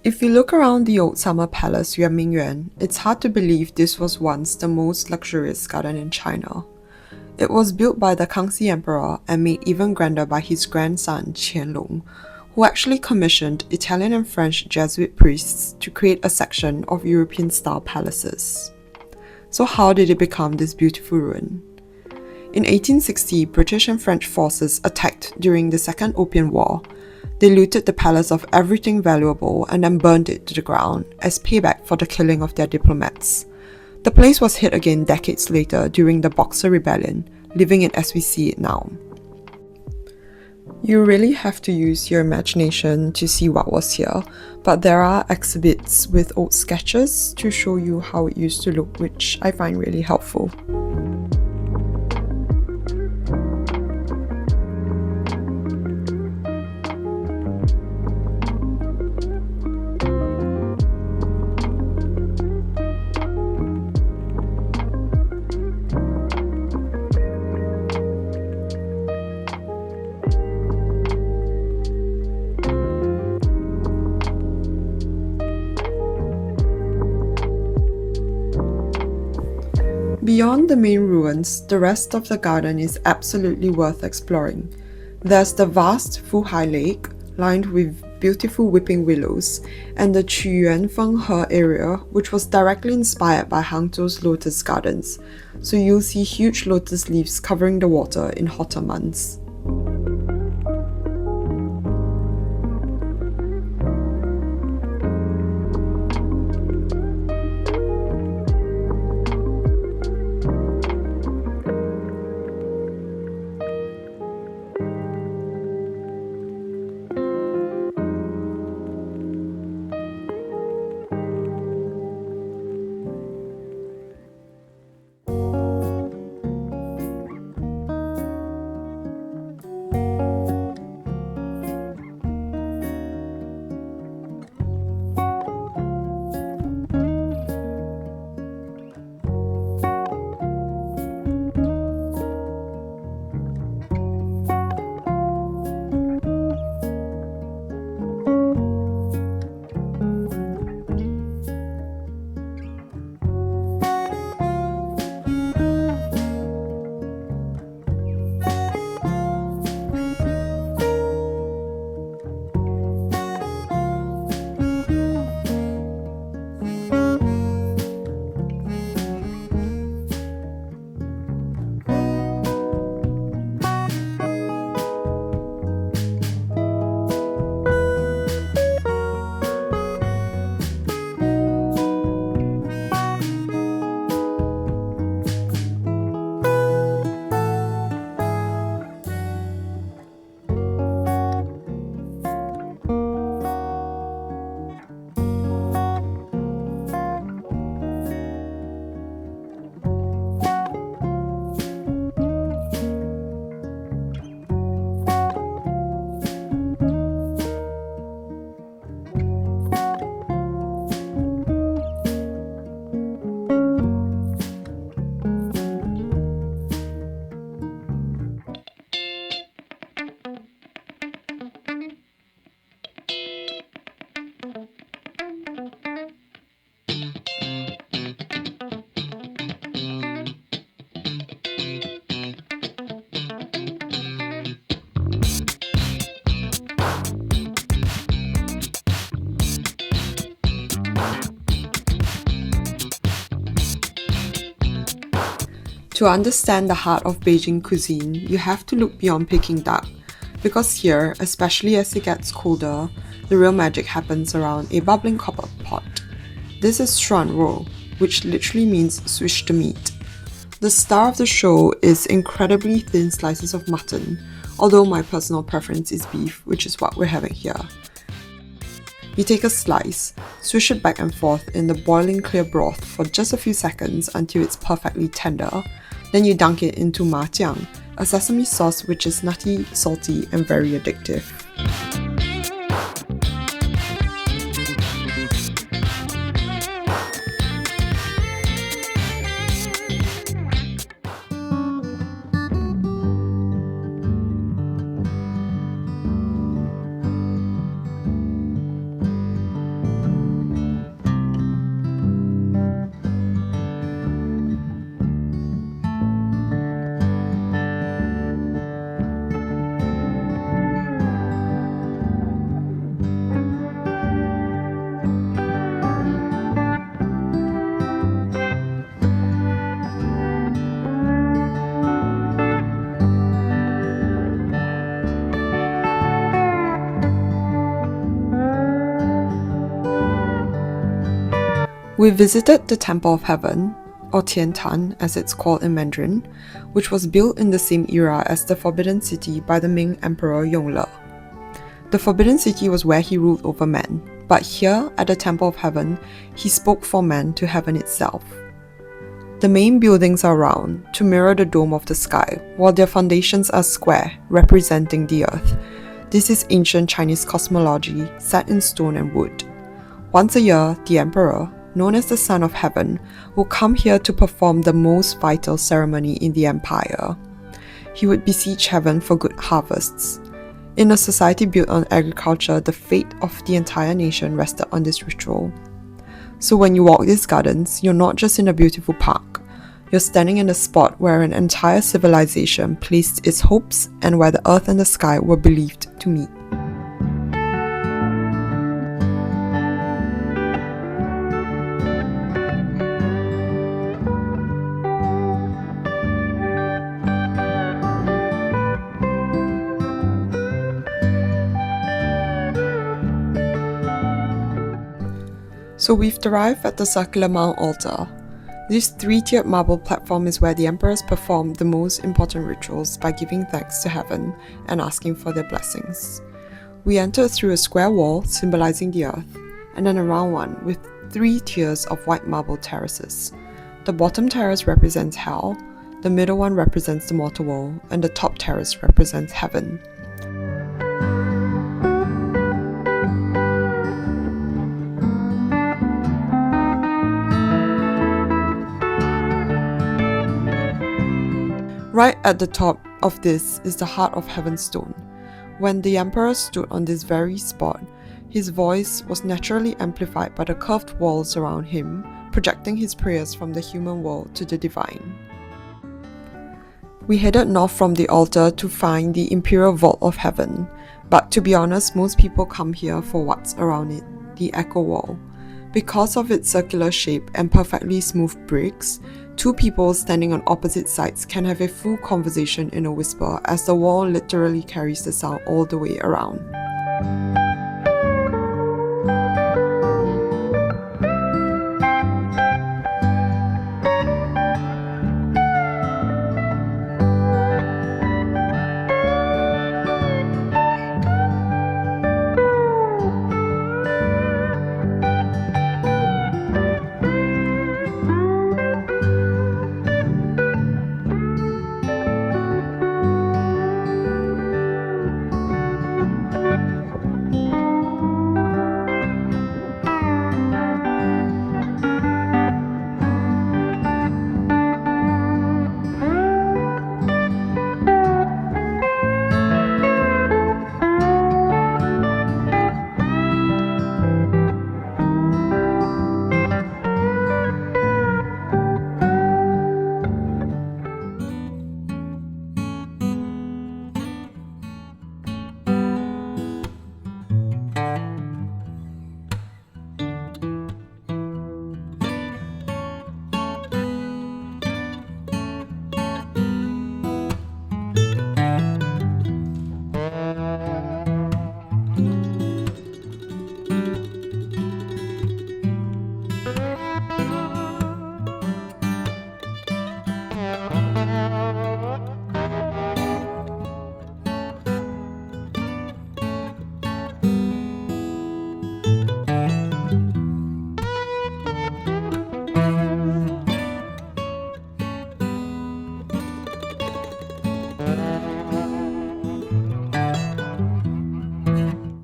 If you look around the old summer palace Yuan Ming Yuan, it's hard to believe this was once the most luxurious garden in China. It was built by the Kangxi Emperor and made even grander by his grandson Qian, who actually commissioned Italian and French Jesuit priests to create a section of European-style palaces. So how did it become this beautiful ruin? In 1860, British and French forces attacked during the Second Opium War. They looted the palace of everything valuable and then burned it to the ground as payback for the killing of their diplomats. The place was hit again decades later during the Boxer Rebellion, leaving it as we see it now. You really have to use your imagination to see what was here, but there are exhibits with old sketches to show you how it used to look, which I find really helpful. Beyond the main ruins, the rest of the garden is absolutely worth exploring. There's the vast Fuhai Lake, lined with beautiful weeping willows, and the Qiyuanfeng He area, which was directly inspired by Hangzhou's lotus gardens, so you'll see huge lotus leaves covering the water in hotter months. To understand the heart of Beijing cuisine, you have to look beyond Peking duck, because here, especially as it gets colder, the real magic happens around a bubbling copper pot. This is shuan roll, which literally means swish the meat. The star of the show is incredibly thin slices of mutton, although my personal preference is beef, which is what we're having here. You take a slice, swish it back and forth in the boiling clear broth for just a few seconds until it's perfectly tender, Then you dunk it into jiang, a sesame sauce which is nutty, salty, and very addictive. We visited the Temple of Heaven, or Tian Tan as it's called in Mandarin, which was built in the same era as the Forbidden City by the Ming Emperor Yongle. The Forbidden City was where he ruled over men, but here at the Temple of Heaven, he spoke for man to heaven itself. The main buildings are round, to mirror the dome of the sky, while their foundations are square, representing the earth. This is ancient Chinese cosmology, set in stone and wood. Once a year, the emperor, known as the Son of Heaven, will come here to perform the most vital ceremony in the empire. He would beseech heaven for good harvests. In a society built on agriculture, the fate of the entire nation rested on this ritual. So when you walk these gardens, you're not just in a beautiful park. You're standing in a spot where an entire civilization placed its hopes and where the earth and the sky were believed to meet. So we've arrived at the circular mound altar. This three-tiered marble platform is where the emperors performed the most important rituals by giving thanks to heaven and asking for their blessings. We entered through a square wall symbolizing the earth, and then a round one with 3 tiers of white marble terraces. The bottom terrace represents hell, the middle one represents the mortal world, and the top terrace represents heaven. Right at the top of this is the Heart of Heaven stone. When the emperor stood on this very spot, his voice was naturally amplified by the curved walls around him, projecting his prayers from the human world to the divine. We headed north from the altar to find the Imperial Vault of Heaven, but to be honest, most people come here for what's around it, the Echo Wall. Because of its circular shape and perfectly smooth bricks, 2 people standing on opposite sides can have a full conversation in a whisper as the wall literally carries the sound all the way around.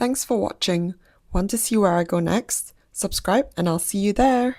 Thanks for watching. Want to see where I go next? Subscribe and I'll see you there.